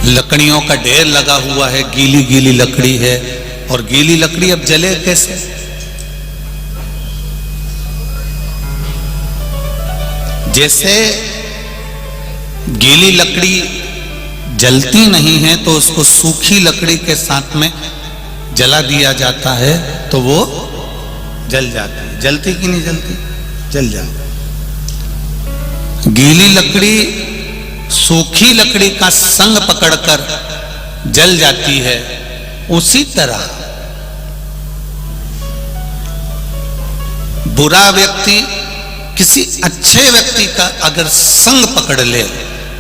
लकड़ियों का ढेर लगा हुआ है, गीली गीली लकड़ी है, और गीली लकड़ी अब जले कैसे? जैसे गीली लकड़ी जलती नहीं है तो उसको सूखी लकड़ी के साथ में जला दिया जाता है तो वो जल जाती है। जलती कि नहीं जलती? जल जाती। गीली लकड़ी सूखी लकड़ी का संग पकड़कर जल जाती है। उसी तरह बुरा व्यक्ति किसी अच्छे व्यक्ति का अगर संग पकड़ ले,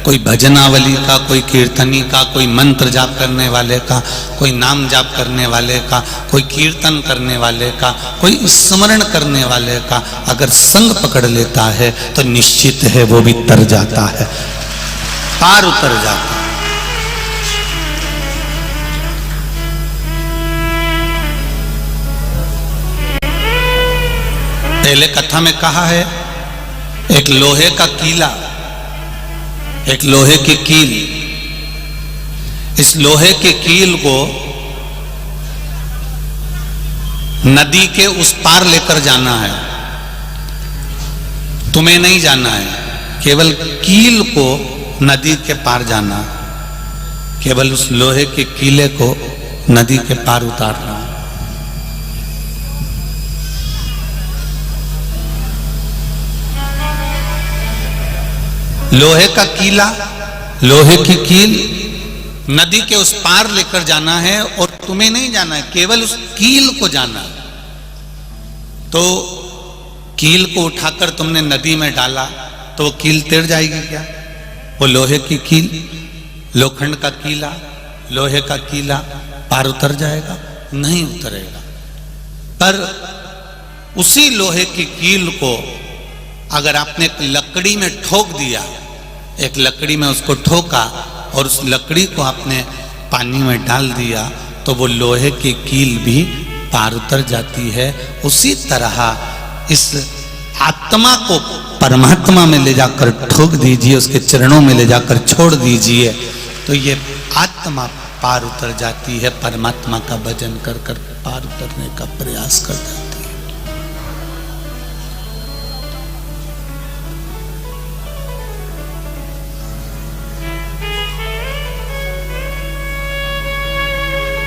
कोई भजनावली का, कोई कीर्तनी का, कोई मंत्र जाप करने वाले का, कोई नाम जाप करने वाले का, कोई कीर्तन करने वाले का, कोई स्मरण करने वाले का अगर संग पकड़ लेता है तो निश्चित है वो भी तर जाता है, पार उतर जाता है। पहले कथा में कहा है, एक लोहे का कीला, एक लोहे की कील, इस लोहे के कील को नदी के उस पार लेकर जाना है। तुम्हें नहीं जाना है, केवल कील को नदी के पार जाना, केवल उस लोहे के कीले को नदी के पार उतारना। लोहे का कीला, लोहे की कील नदी के उस पार लेकर जाना है, और तुम्हें नहीं जाना है, केवल उस कील को जाना है। तो कील को उठाकर तुमने नदी में डाला तो वो कील तैर जाएगी क्या? वो लोहे की कील, लोखंड का कीला, लोहे का कीला पार उतर जाएगा? नहीं उतरेगा। पर उसी लोहे की कील को अगर आपने एक लकड़ी में ठोक दिया, एक लकड़ी में उसको ठोका और उस लकड़ी को आपने पानी में डाल दिया तो वो लोहे की कील भी पार उतर जाती है। उसी तरह इस आत्मा को परमात्मा में ले जाकर ठोक दीजिए, उसके चरणों में ले जाकर छोड़ दीजिए, तो ये आत्मा पार उतर जाती है। परमात्मा का भजन कर कर पार उतरने का प्रयास कर जाती है।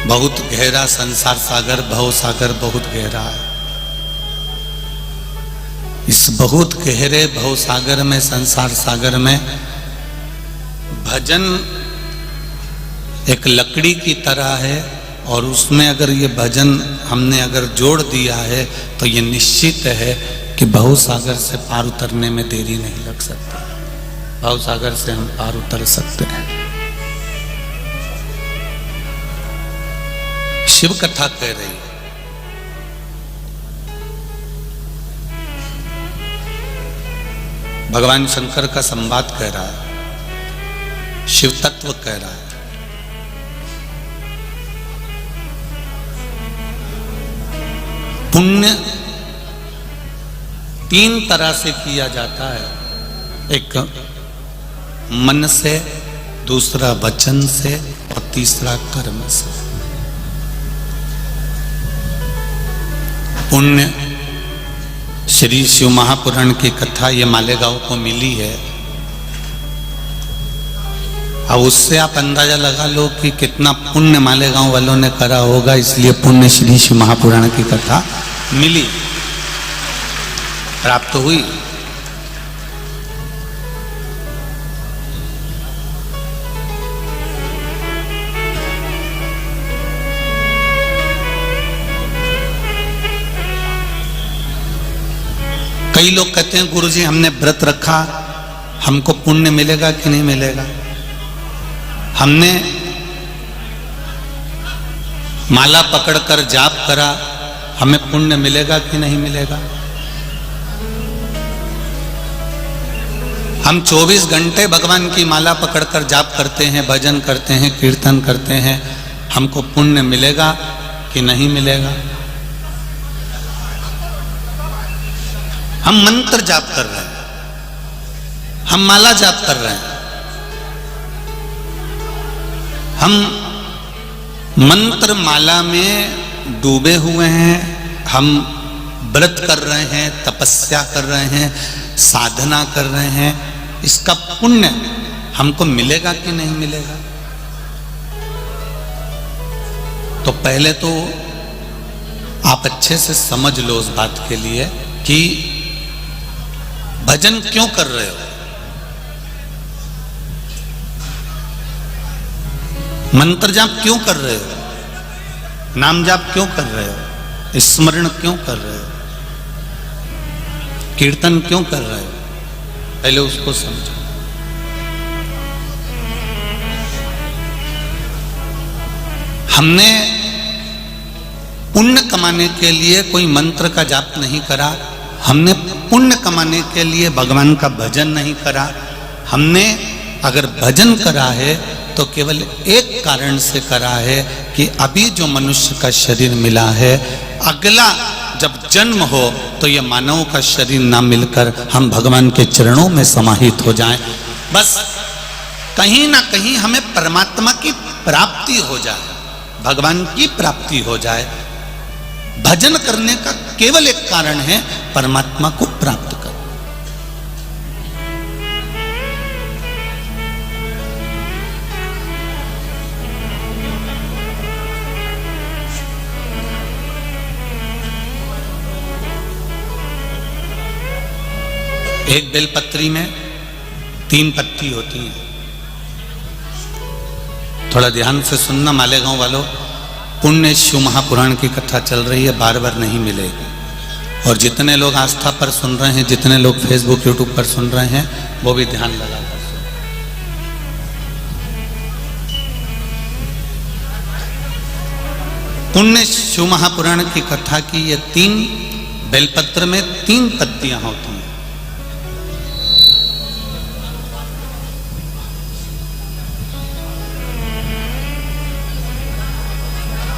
बहुत गहरा संसार सागर, भव सागर बहुत गहरा है। इस बहुत गहरे भव सागर में, संसार सागर में भजन एक लकड़ी की तरह है, और उसमें अगर ये भजन हमने अगर जोड़ दिया है तो ये निश्चित है कि भव सागर से पार उतरने में देरी नहीं लग सकती। भव सागर से हम पार उतर सकते हैं। शिव कथा कह रही है, भगवान शंकर का संवाद कह रहा है, शिव तत्व कह रहा है। पुण्य तीन तरह से किया जाता है, एक मन से, दूसरा वचन से, और तीसरा कर्म से। पुण्य श्री शिव महापुराण की कथा ये मालेगांव को मिली है। अब उससे आप अंदाजा लगा लो कि कितना पुण्य मालेगांव वालों ने करा होगा, इसलिए पुण्य श्री शिव महापुराण की कथा मिली, प्राप्त हुई। कई लोग कहते हैं गुरुजी हमने व्रत रखा, हमको पुण्य मिलेगा कि नहीं मिलेगा? हमने माला पकड़कर जाप करा, हमें पुण्य मिलेगा कि नहीं मिलेगा? हम 24 घंटे भगवान की माला पकड़कर जाप करते हैं, भजन करते हैं, कीर्तन करते हैं, हमको पुण्य मिलेगा कि नहीं मिलेगा? हम मंत्र जाप कर रहे हैं, हम माला जाप कर रहे हैं, हम मंत्र माला में डूबे हुए हैं, हम व्रत कर रहे हैं, तपस्या कर रहे हैं, साधना कर रहे हैं, इसका पुण्य हमको मिलेगा कि नहीं मिलेगा? तो पहले तो आप अच्छे से समझ लो उस बात के लिए कि भजन क्यों कर रहे हो, मंत्र जाप क्यों कर रहे हो, नाम जाप क्यों कर रहे हो, स्मरण क्यों कर रहे हो, कीर्तन क्यों कर रहे हो, पहले उसको समझो। हमने पुण्य कमाने के लिए कोई मंत्र का जाप नहीं करा, हमने पुण्य कमाने के लिए भगवान का भजन नहीं करा। हमने अगर भजन करा है तो केवल एक कारण से करा है कि अभी जो मनुष्य का शरीर मिला है, अगला जब जन्म हो तो ये मानव का शरीर ना मिलकर हम भगवान के चरणों में समाहित हो जाएं। बस कहीं ना कहीं हमें परमात्मा की प्राप्ति हो जाए, भगवान की प्राप्ति हो जाए। भजन करने का केवल एक कारण है परमात्मा को प्राप्त करना। एक बेलपत्री में 3 पत्ती होती हैं। थोड़ा ध्यान से सुनना मालेगांव वालों, पुण्य शिव महापुराण की कथा चल रही है, बार बार नहीं मिलेगी। और जितने लोग आस्था पर सुन रहे हैं, जितने लोग फेसबुक यूट्यूब पर सुन रहे हैं, वो भी ध्यान लगाकर सुन। पुण्य शिव महापुराण की कथा की ये 3 बेलपत्र में 3 पत्तियां होती हैं।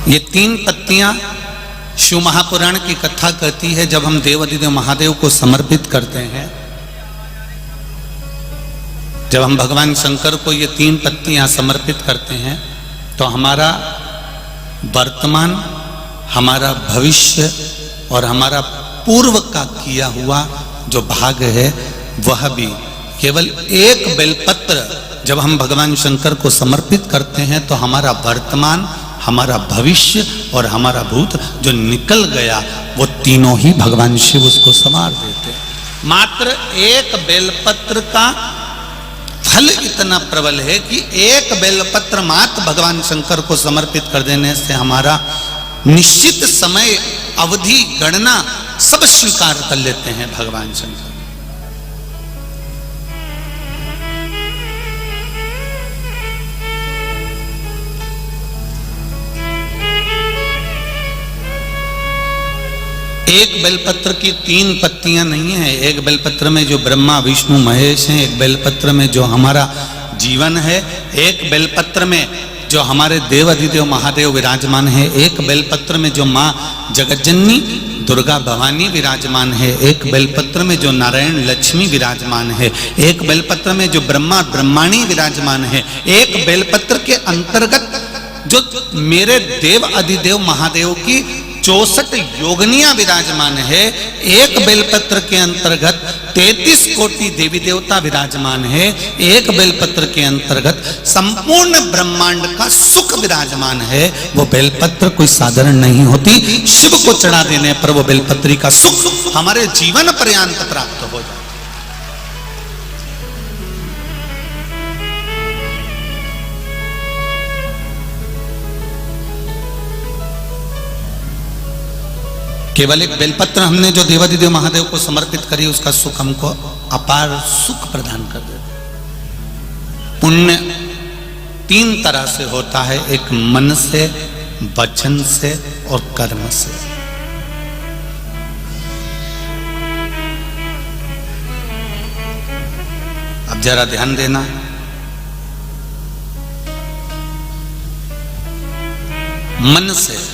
ये 3 पत्तियां शिव महापुराण की कथा कहती है। जब हम देवाधिदेव महादेव को समर्पित करते हैं, जब हम भगवान शंकर को ये 3 पत्तियां समर्पित करते हैं, तो हमारा वर्तमान, हमारा भविष्य और हमारा पूर्व का किया हुआ जो भाग है, वह भी केवल एक बेलपत्र जब हम भगवान शंकर को समर्पित करते हैं, तो हमारा वर्तमान, हमारा भविष्य और हमारा भूत जो निकल गया, वो तीनों ही भगवान शिव उसको संवार देते। मात्र एक बेलपत्र का फल इतना प्रबल है कि एक बेलपत्र मात्र भगवान शंकर को समर्पित कर देने से हमारा निश्चित समय अवधि गणना सब स्वीकार कर लेते हैं भगवान शंकर। एक बेलपत्र की 3 पत्तियां नहीं है। एक बेलपत्र में जो ब्रह्मा विष्णु महेश हैं, एक बेलपत्र में जो हमारा जीवन है, एक बेलपत्र में जो हमारे देव अधिदेव महादेव विराजमान है, एक बेलपत्र में जो माँ जगज्जननी दुर्गा भवानी विराजमान है, एक बेलपत्र में जो नारायण लक्ष्मी विराजमान है, एक बेलपत्र में जो ब्रह्मा ब्रह्माणी विराजमान है, एक बेलपत्र के अंतर्गत जो मेरे देव अधिदेव महादेव की 64 योगनियां विराजमान है, एक बेलपत्र के अंतर्गत 33 कोटि देवी देवता विराजमान है, एक बेलपत्र के अंतर्गत संपूर्ण ब्रह्मांड का सुख विराजमान है। वो बेलपत्र कोई साधारण नहीं होती। शिव को चढ़ा देने पर वो बेलपत्री का सुख हमारे जीवन पर्यंत प्राप्त हो जाए। केवल एक बेलपत्र हमने जो देवाधिदेव महादेव को समर्पित करी, उसका सुख हमको अपार सुख प्रदान कर देता। पुण्य 3 तरह से होता है, एक मन से, वचन से और कर्म से। अब जरा ध्यान देना, मन से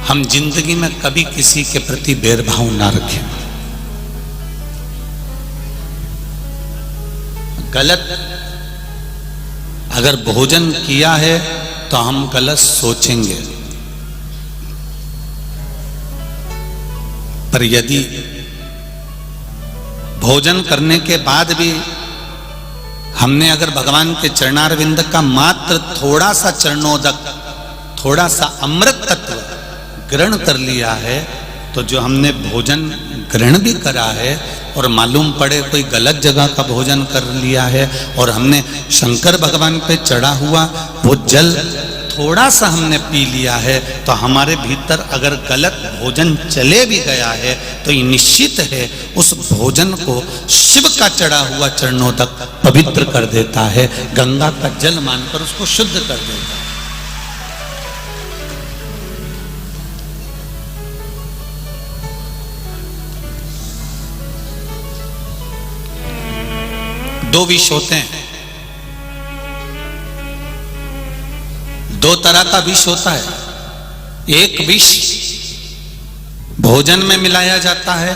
हम जिंदगी में कभी किसी के प्रति भेदभाव ना रखें। गलत अगर भोजन किया है तो हम गलत सोचेंगे, पर यदि भोजन करने के बाद भी हमने अगर भगवान के चरणारविंद का मात्र थोड़ा सा चरणोदक, थोड़ा सा अमृत तत्व ग्रहण कर लिया है, तो जो हमने भोजन ग्रहण भी करा है और मालूम पड़े कोई गलत जगह का भोजन कर लिया है और हमने शंकर भगवान पे चढ़ा हुआ वो जल थोड़ा सा हमने पी लिया है, तो हमारे भीतर अगर गलत भोजन चले भी गया है तो ये निश्चित है उस भोजन को शिव का चढ़ा हुआ चरणोदक पवित्र कर देता है, गंगा का जल मानकर उसको शुद्ध कर देता है। दो विष होते हैं, दो तरह का विष होता है। एक विष भोजन में मिलाया जाता है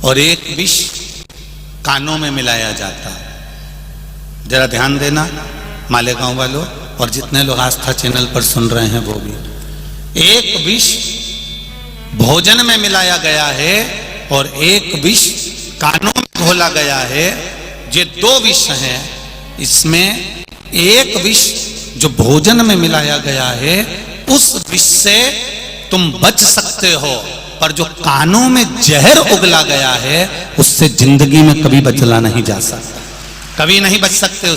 और एक विष कानों में मिलाया जाता है। जरा ध्यान देना मालेगांव वालों और जितने लोग आस्था चैनल पर सुन रहे हैं वो भी। एक विष भोजन में मिलाया गया है और एक विष कानों में घोला गया है। ये दो विष हैं। इसमें एक विष जो भोजन में मिलाया गया है उस विष से तुम बच सकते हो, पर जो कानों में जहर उगला गया है उससे जिंदगी में कभी बचला नहीं जा सकता, कभी नहीं बच सकते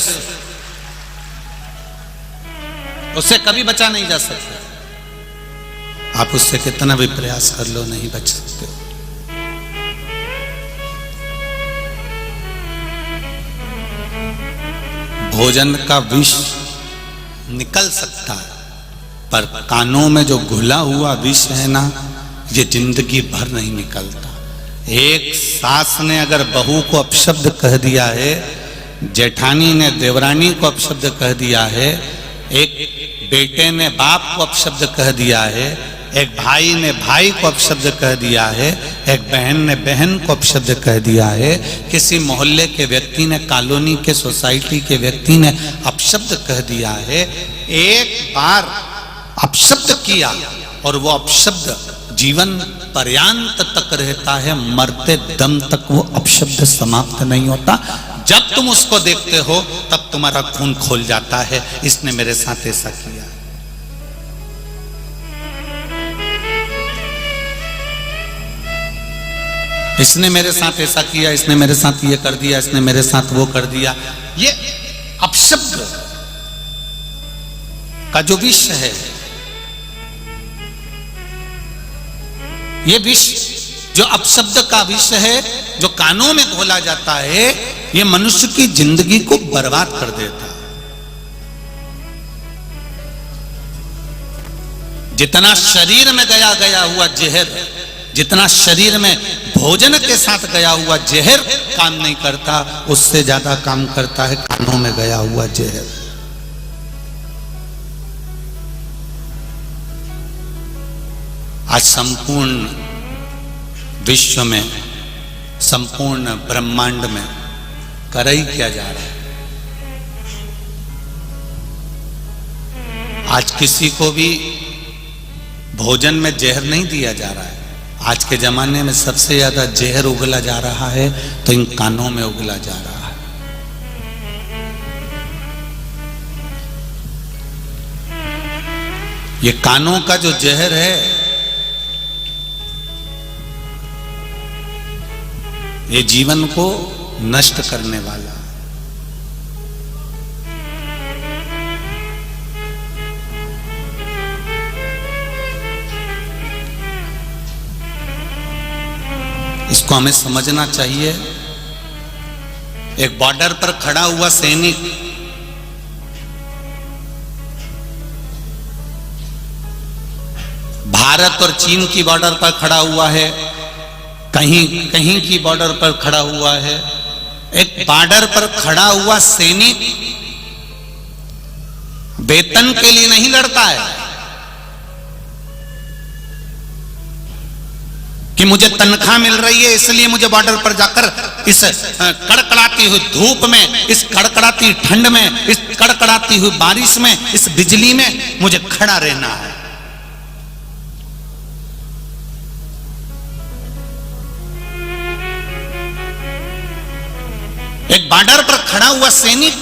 उससे कभी बचा नहीं जा सकता। आप उससे कितना भी प्रयास कर लो नहीं बच सकते हो। भोजन का विष निकल सकता है, पर कानों में जो घुला हुआ विष है ना, ये जिंदगी भर नहीं निकलता। एक सास ने अगर बहू को अपशब्द कह दिया है, जेठानी ने देवरानी को अपशब्द कह दिया है, एक बेटे ने बाप को अपशब्द कह दिया है, एक भाई ने भाई को अपशब्द कह दिया है, एक बहन ने बहन को अपशब्द कह दिया है, किसी मोहल्ले के व्यक्ति ने, कॉलोनी के, सोसाइटी के व्यक्ति ने अपशब्द कह दिया है। एक बार अपशब्द किया और वो अपशब्द जीवन पर्यांत तक रहता है, मरते दम तक वो अपशब्द समाप्त नहीं होता। जब तुम उसको देखते हो तब तुम्हारा खून खोल जाता है, इसने मेरे साथ ऐसा किया। इसने मेरे साथ ऐसा किया, इसने मेरे साथ ये कर दिया, इसने मेरे साथ वो कर दिया। ये अपशब्द का जो विष है, ये विष जो अपशब्द का विष है जो कानों में घोला जाता है, ये मनुष्य की जिंदगी को बर्बाद कर देता है। जितना शरीर में गया हुआ जहर, जितना शरीर में भोजन के साथ गया हुआ जहर काम नहीं करता, उससे ज्यादा काम करता है कानों में गया हुआ जहर। आज संपूर्ण विश्व में, संपूर्ण ब्रह्मांड में करई किया जा रहा है। आज किसी को भी भोजन में जहर नहीं दिया जा रहा है। आज के जमाने में सबसे ज्यादा जहर उगला जा रहा है तो इन कानों में उगला जा रहा है। ये कानों का जो जहर है, ये जीवन को नष्ट करने वाला। इसको हमें समझना चाहिए। एक बॉर्डर पर खड़ा हुआ सैनिक भारत और चीन की बॉर्डर पर खड़ा हुआ है, कहीं कहीं की बॉर्डर पर खड़ा हुआ है। एक बॉर्डर पर खड़ा हुआ सैनिक वेतन के लिए नहीं लड़ता है, कि मुझे तनख्वाह मिल रही है इसलिए मुझे बॉर्डर पर जाकर इस कड़कड़ाती हुई धूप में, इस कड़कड़ाती ठंड में, इस कड़कड़ाती हुई बारिश में, इस बिजली में मुझे खड़ा रहना है। एक बॉर्डर पर खड़ा हुआ सैनिक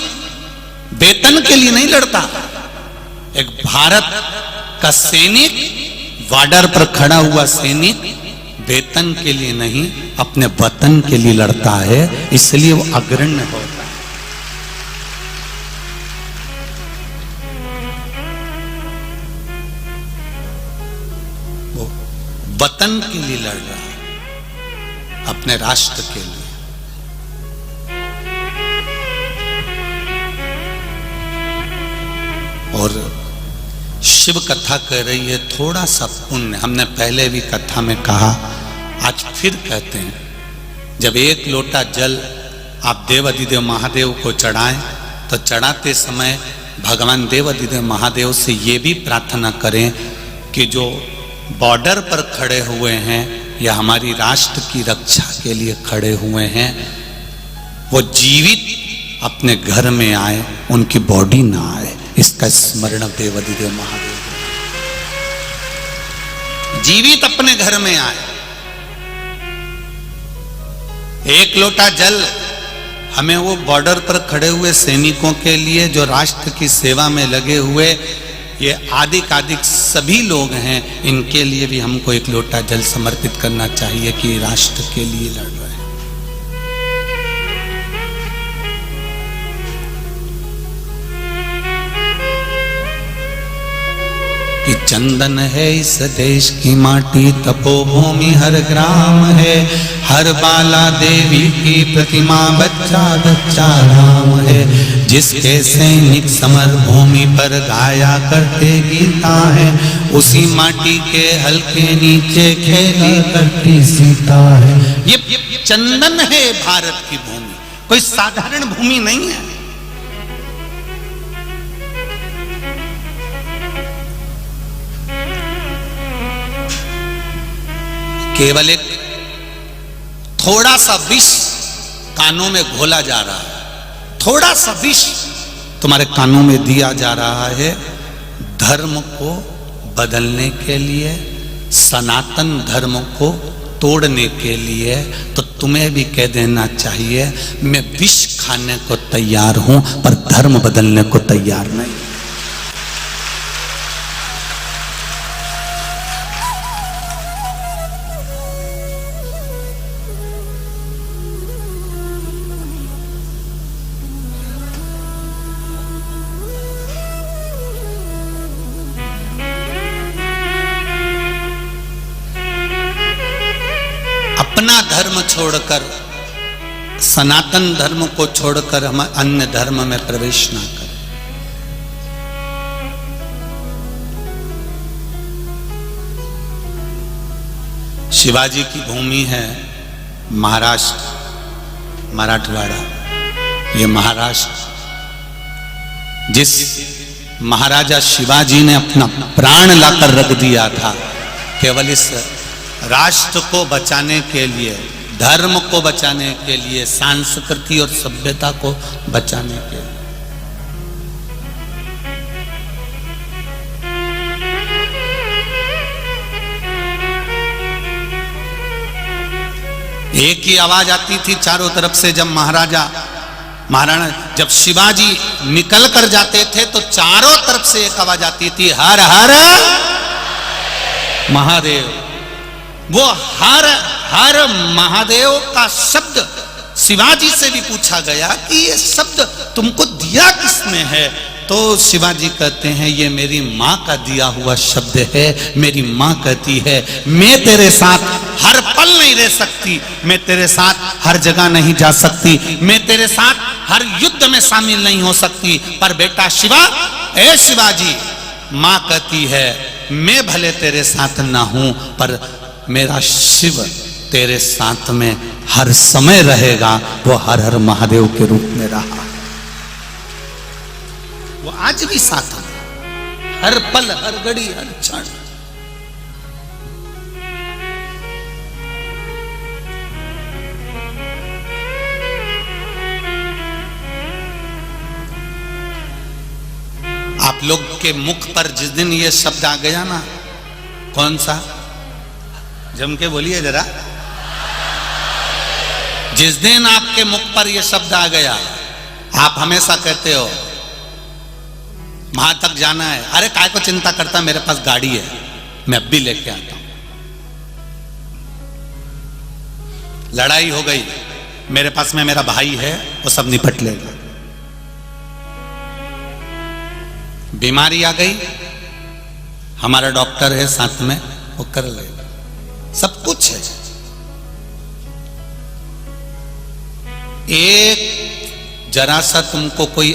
वेतन के लिए नहीं लड़ता। एक भारत का सैनिक, बॉर्डर पर खड़ा हुआ सैनिक वेतन के लिए नहीं, अपने वतन के लिए लड़ता है, इसलिए वो अग्रण्य होता है। वो वतन के लिए लड़ रहा है, अपने राष्ट्र के लिए। और शिव कथा कह रही है थोड़ा सा पुण्य, हमने पहले भी कथा में कहा, आज फिर कहते हैं, जब एक लोटा जल आप देव अधिदेव महादेव को चढ़ाएं तो चढ़ाते समय भगवान देव अधिदेव महादेव से ये भी प्रार्थना करें कि जो बॉर्डर पर खड़े हुए हैं या हमारी राष्ट्र की रक्षा के लिए खड़े हुए हैं, वो जीवित अपने घर में आए, उनकी बॉडी ना आए, इसका स्मरण देव अधिदेव महादेव जीवित अपने घर में आए। एक लोटा जल हमें वो बॉर्डर पर खड़े हुए सैनिकों के लिए जो राष्ट्र की सेवा में लगे हुए ये आदिक सभी लोग हैं, इनके लिए भी हमको एक लोटा जल समर्पित करना चाहिए कि राष्ट्र के लिए लड़ रहे हैं। कि चंदन है इस देश की माटी, तपोभूमि हर ग्राम है, हर बाला देवी की प्रतिमा, बच्चा बच्चा राम है, जिसके सैनिक समर भूमि पर गाया करते गीता है, उसी माटी के हल्के नीचे खेली करती सीता है। ये चंदन है भारत की भूमि, कोई साधारण भूमि नहीं है। केवल एक थोड़ा सा विष कानों में घोला जा रहा है, थोड़ा सा विष तुम्हारे कानों में दिया जा रहा है धर्म को बदलने के लिए, सनातन धर्म को तोड़ने के लिए। तो तुम्हें भी कह देना चाहिए मैं विष खाने को तैयार हूं पर धर्म बदलने को तैयार नहीं। अपना धर्म छोड़कर, सनातन धर्म को छोड़कर हम अन्य धर्म में प्रवेश ना करें। शिवाजी की भूमि है महाराष्ट्र, मराठवाड़ा। ये महाराष्ट्र जिस महाराजा शिवाजी ने अपना प्राण लाकर रख दिया था केवल इस राष्ट्र को बचाने के लिए, धर्म को बचाने के लिए, संस्कृति और सभ्यता को बचाने के लिए। एक ही आवाज आती थी चारों तरफ से। जब महाराणा जब शिवाजी निकल कर जाते थे तो चारों तरफ से एक आवाज आती थी, हर हर महादेव। वो हर हर महादेव का शब्द शिवाजी से भी पूछा गया कि ये शब्द तुमको दिया किसने है? तो शिवाजी कहते हैं ये मेरी माँ का दिया हुआ शब्द है। मेरी माँ कहती है मैं तेरे साथ हर पल नहीं रह सकती, मैं तेरे साथ हर जगह नहीं जा सकती, मैं तेरे साथ हर युद्ध में शामिल नहीं हो सकती, पर बेटा शिवा, ए शिवाजी, माँ कहती है मैं भले तेरे साथ ना हूं पर मेरा शिव तेरे साथ में हर समय रहेगा। वो हर हर महादेव के रूप में रहा, वो आज भी साथ में, हर पल, हर घड़ी, हर क्षण। आप लोग के मुख पर जिस दिन ये शब्द आ गया ना, कौन सा, जम के बोलिए जरा, जिस दिन आपके मुख पर ये शब्द आ गया, आप हमेशा कहते हो वहां तक जाना है, अरे काय को चिंता करता, मेरे पास गाड़ी है, मैं अब भी लेके आता हूं। लड़ाई हो गई, मेरे पास में मेरा भाई है, वो सब निपट लेगा। बीमारी आ गई, हमारा डॉक्टर है साथ में, वो कर लेगा, सब कुछ है। एक जरा सा तुमको कोई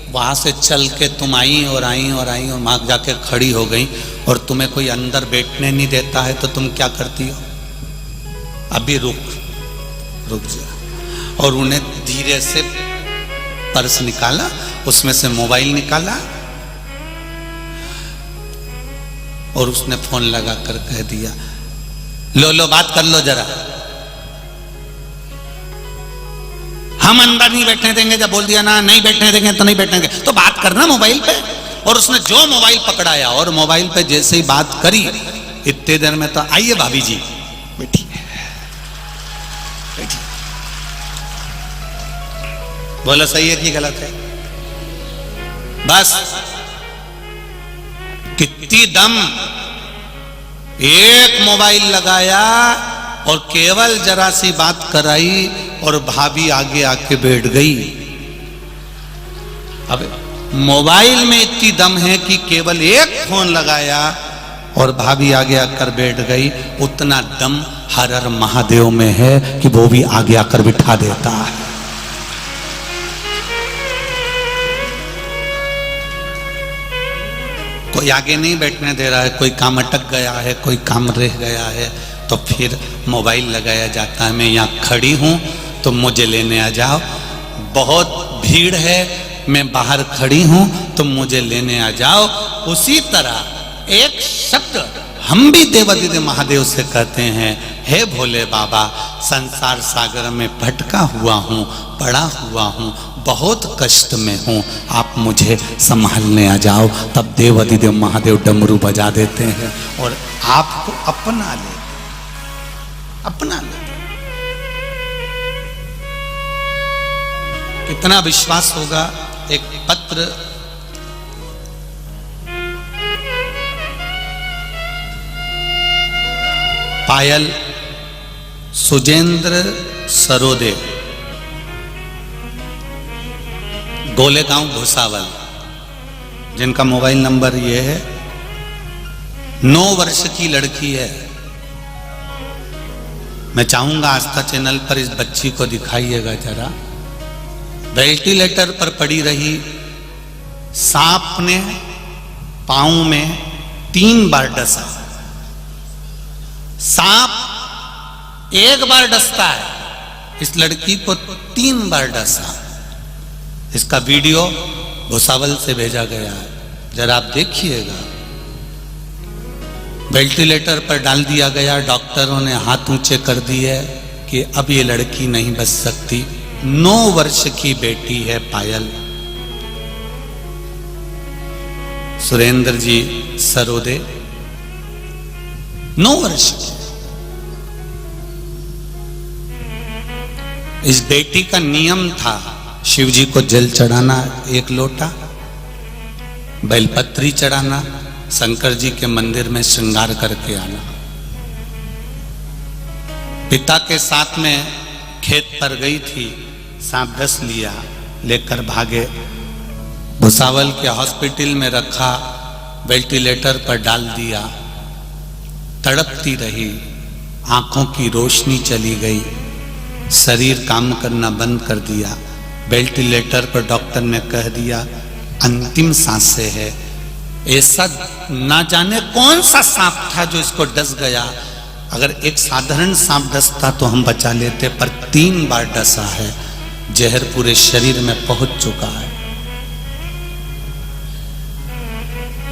वहां से चल के तुम आई और वहां जाके खड़ी हो गई और तुम्हें कोई अंदर बैठने नहीं देता है, तो तुम क्या करती हो? अभी रुक जा। और उन्हें धीरे से पर्स निकाला, उसमें से मोबाइल निकाला और उसने फोन लगा कर कह दिया, लो बात कर लो जरा। हम अंदर नहीं बैठने देंगे, जब बोल दिया ना नहीं बैठने देंगे तो नहीं बैठने देंगे, तो बात करना मोबाइल पे। और उसने जो मोबाइल पकड़ाया और मोबाइल पे जैसे ही बात करी, इतने देर में तो आइए भाभी जी बैठी। बोलो सही है कि गलत है? बस कितनी दम, एक मोबाइल लगाया और केवल जरा सी बात कराई और भाभी आगे आके बैठ गई। अब मोबाइल में इतनी दम है कि केवल एक फोन लगाया और भाभी आगे आकर बैठ गई, उतना दम हर हर महादेव में है कि वो भी आगे आकर बिठा देता है। कोई आगे नहीं बैठने दे रहा है, कोई काम अटक गया है, कोई काम रह गया है, तो फिर मोबाइल लगाया जाता है, मैं यहाँ खड़ी हूँ तो मुझे लेने आ जाओ, बहुत भीड़ है, मैं बाहर खड़ी हूँ तो मुझे लेने आ जाओ। उसी तरह एक शब्द हम भी देवादिदेव महादेव से कहते हैं, हे भोले बाबा, संसार सागर में भटका हुआ हूँ, पड़ा हुआ हूँ, बहुत कष्ट में हूँ, आप मुझे संभालने आ जाओ। तब देवादिदेव महादेव डमरू बजा देते हैं और आपको अपना ले। कितना विश्वास होगा। एक पत्र पायल सुजेंद्र सरोदे, गोलेगांव भुसावल, जिनका मोबाइल नंबर ये है, 9 वर्ष की लड़की है। मैं चाहूंगा आस्था चैनल पर इस बच्ची को दिखाइएगा जरा। वेंटिलेटर पर पड़ी रही, सांप ने पांव में 3 बार डसा। सांप एक बार डसता है, इस लड़की को 3 बार डसा। इसका वीडियो भुसावल से भेजा गया है, जरा आप देखिएगा। वेंटिलेटर पर डाल दिया गया, डॉक्टरों ने हाथ ऊंचे कर दिए कि अब ये लड़की नहीं बच सकती। 9 वर्ष की बेटी है पायल। सुरेंद्र जी सरोदे 9 वर्ष की। इस बेटी का नियम था शिव जी को जल चढ़ाना 1 लोटा, बेलपत्री चढ़ाना, शंकर जी के मंदिर में श्रृंगार करके आना। पिता के साथ में खेत पर गई थी, सांप डस लिया, लेकर भागे, भुसावल के हॉस्पिटल में रखा, वेंटिलेटर पर डाल दिया। तड़पती रही, आंखों की रोशनी चली गई, शरीर काम करना बंद कर दिया। वेंटिलेटर पर डॉक्टर ने कह दिया अंतिम सांसें है। ऐसा ना जाने कौन सा सांप था जो इसको डस गया। अगर एक साधारण सांप डसता तो हम बचा लेते, पर 3 बार डसा है, जहर पूरे शरीर में पहुंच चुका है।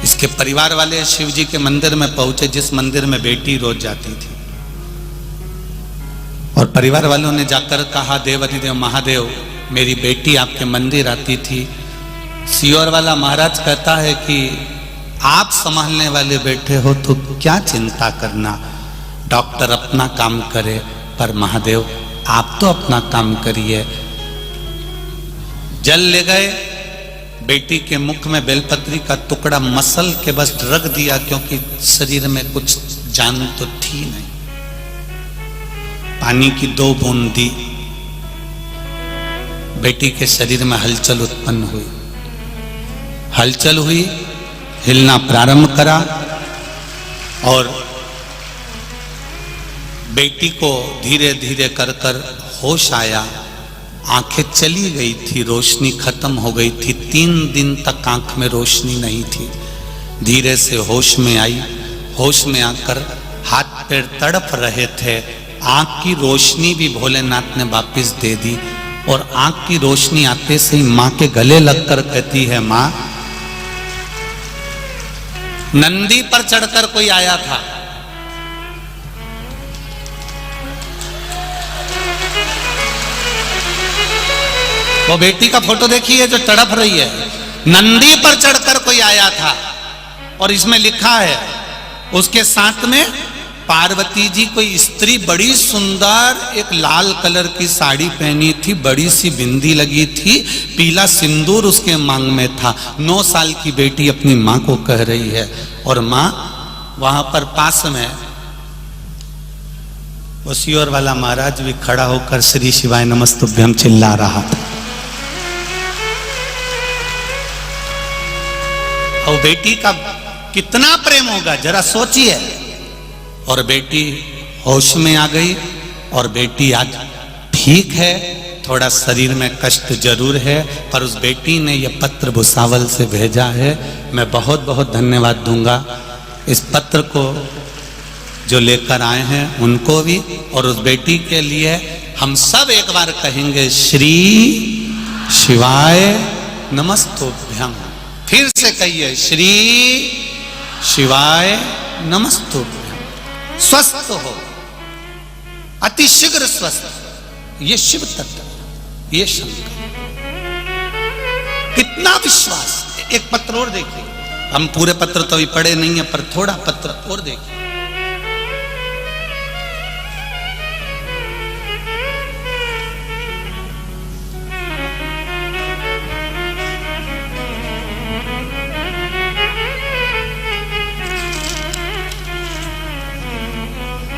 इसके परिवार वाले शिव जी के मंदिर में पहुंचे, जिस मंदिर में बेटी रोज जाती थी, और परिवार वालों ने जाकर कहा, देवादिदेव महादेव, मेरी बेटी आपके मंदिर आती थी, सियोर वाला महाराज कहता है कि आप संभालने वाले बैठे हो तो क्या चिंता करना, डॉक्टर अपना काम करे, पर महादेव आप तो अपना काम करिए। जल ले गए, बेटी के मुख में बेलपत्री का टुकड़ा मसल के बस रख दिया, क्योंकि शरीर में कुछ जान तो थी नहीं। पानी की 2 बूंद दी, बेटी के शरीर में हलचल उत्पन्न हुई। हलचल हुई, हिलना प्रारंभ करा और बेटी को धीरे धीरे कर कर होश आया। आंखें चली गई थी, रोशनी खत्म हो गई थी। 3 दिन तक आंख में रोशनी नहीं थी। धीरे से होश में आई। होश में आकर हाथ पैर तड़प रहे थे। आंख की रोशनी भी भोलेनाथ ने वापस दे दी और आंख की रोशनी आते से ही मां के गले लगकर कहती है, मां, नंदी पर चढ़कर कोई आया था। वो बेटी का फोटो देखिए जो तड़प रही है। नंदी पर चढ़कर कोई आया था और इसमें लिखा है, उसके साथ में पार्वती जी कोई स्त्री, बड़ी सुंदर, एक लाल कलर की साड़ी पहनी थी, बड़ी सी बिंदी लगी थी, पीला सिंदूर उसके मांग में था। 9 साल की बेटी अपनी मां को कह रही है और मां वहां पर पास में वो सियोर वाला महाराज भी खड़ा होकर श्री शिवाय नमस्तुभ्यम चिल्ला रहा था। और बेटी का कितना प्रेम होगा जरा सोचिए। और बेटी होश में आ गई और बेटी आज ठीक है। थोड़ा शरीर में कष्ट जरूर है, पर उस बेटी ने यह पत्र भुसावल से भेजा है। मैं बहुत बहुत धन्यवाद दूंगा इस पत्र को जो लेकर आए हैं उनको भी, और उस बेटी के लिए हम सब एक बार कहेंगे श्री शिवाय नमस्तुभ्यम। फिर से कहिए श्री शिवाय नमस्तुभ्यम। स्वस्थ हो, अति शीघ्र स्वस्थ। ये शिव तत्व, ये शंकर, कितना विश्वास। एक पत्र और देखिए, हम पूरे पत्र तो अभी पढ़े नहीं है, पर थोड़ा पत्र और देखिए।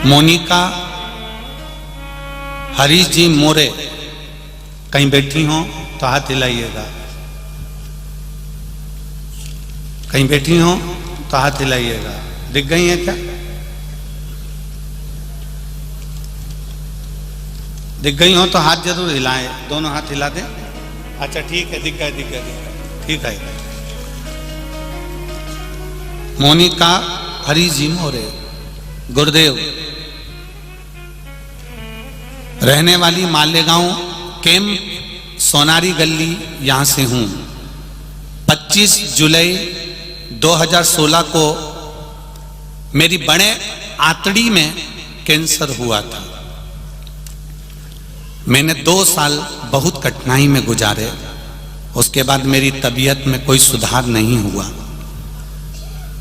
मोनिका हरीश जी मोरे, कहीं बैठी हो तो हाथ हिलाइएगा। कहीं बैठी हो तो हाथ हिलाइएगा। दिख गई है क्या? दिख गई हो तो हाथ जरूर हिलाएं, दोनों हाथ हिला दें। अच्छा ठीक है, दिख गए दिख गए दिख गए, ठीक है। मोनिका हरीश जी मोरे, गुरुदेव, रहने वाली मालेगांव कैंप सोनारी गली यहां से हूं। 25 जुलाई 2016 को मेरी बड़े आंतड़ी में कैंसर हुआ था। मैंने 2 साल बहुत कठिनाई में गुजारे। उसके बाद मेरी तबीयत में कोई सुधार नहीं हुआ।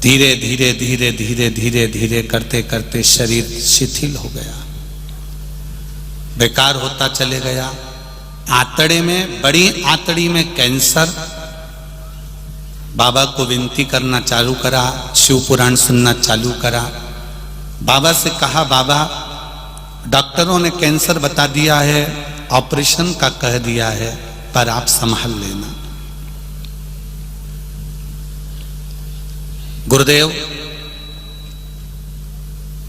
धीरे धीरे धीरे धीरे धीरे धीरे करते करते शरीर शिथिल हो गया, बेकार होता चले गया। आंतड़े में, बड़ी आंतड़ी में कैंसर। बाबा को विनती करना चालू करा, शिव पुराण सुनना चालू करा। बाबा से कहा, बाबा डॉक्टरों ने कैंसर बता दिया है, ऑपरेशन का कह दिया है, पर आप संभाल लेना। गुरुदेव,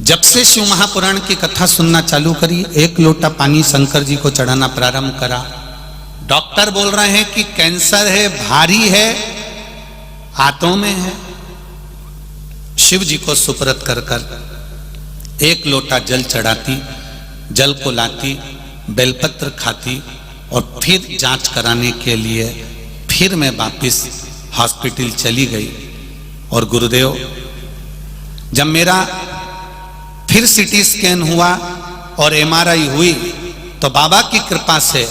जब से शिव महापुराण की कथा सुनना चालू करी, 1 लोटा पानी शंकर जी को चढ़ाना प्रारंभ करा। डॉक्टर बोल रहे हैं कि कैंसर है, भारी है, हाथों में है। शिव जी को सुपुर्द कर कर 1 लोटा जल चढ़ाती, जल को लाती, बेलपत्र खाती और फिर जांच कराने के लिए फिर मैं वापिस हॉस्पिटल चली गई। और गुरुदेव, जब मेरा फिर सीटी स्कैन हुआ और MRI हुई तो बाबा की कृपा से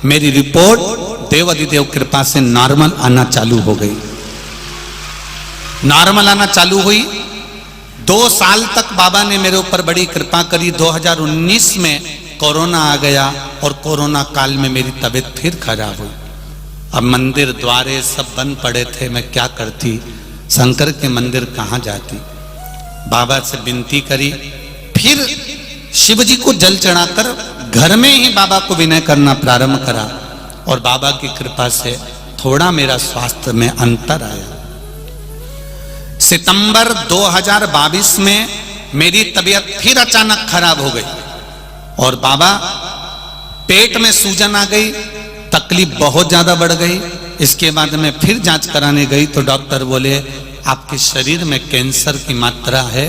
मेरी रिपोर्ट देव अधिदेव कृपा से नॉर्मल आना चालू हो गई। नॉर्मल आना चालू हुई। 2 साल तक बाबा ने मेरे ऊपर बड़ी कृपा करी। 2019 में कोरोना आ गया और कोरोना काल में मेरी तबीयत फिर खराब हुई। अब मंदिर द्वारे सब बंद पड़े थे, मैं क्या करती, शंकर के मंदिर कहाँ जाती। बाबा से विनती करी, फिर शिव जी को जल चढ़ाकर घर में ही बाबा को विनय करना प्रारंभ करा और बाबा की कृपा से थोड़ा मेरा स्वास्थ्य में अंतर आया। सितंबर 2022 में मेरी तबीयत फिर अचानक खराब हो गई और बाबा पेट में सूजन आ गई, तकलीफ बहुत ज्यादा बढ़ गई। इसके बाद में फिर जांच कराने गई तो डॉक्टर बोले आपके शरीर में कैंसर की मात्रा है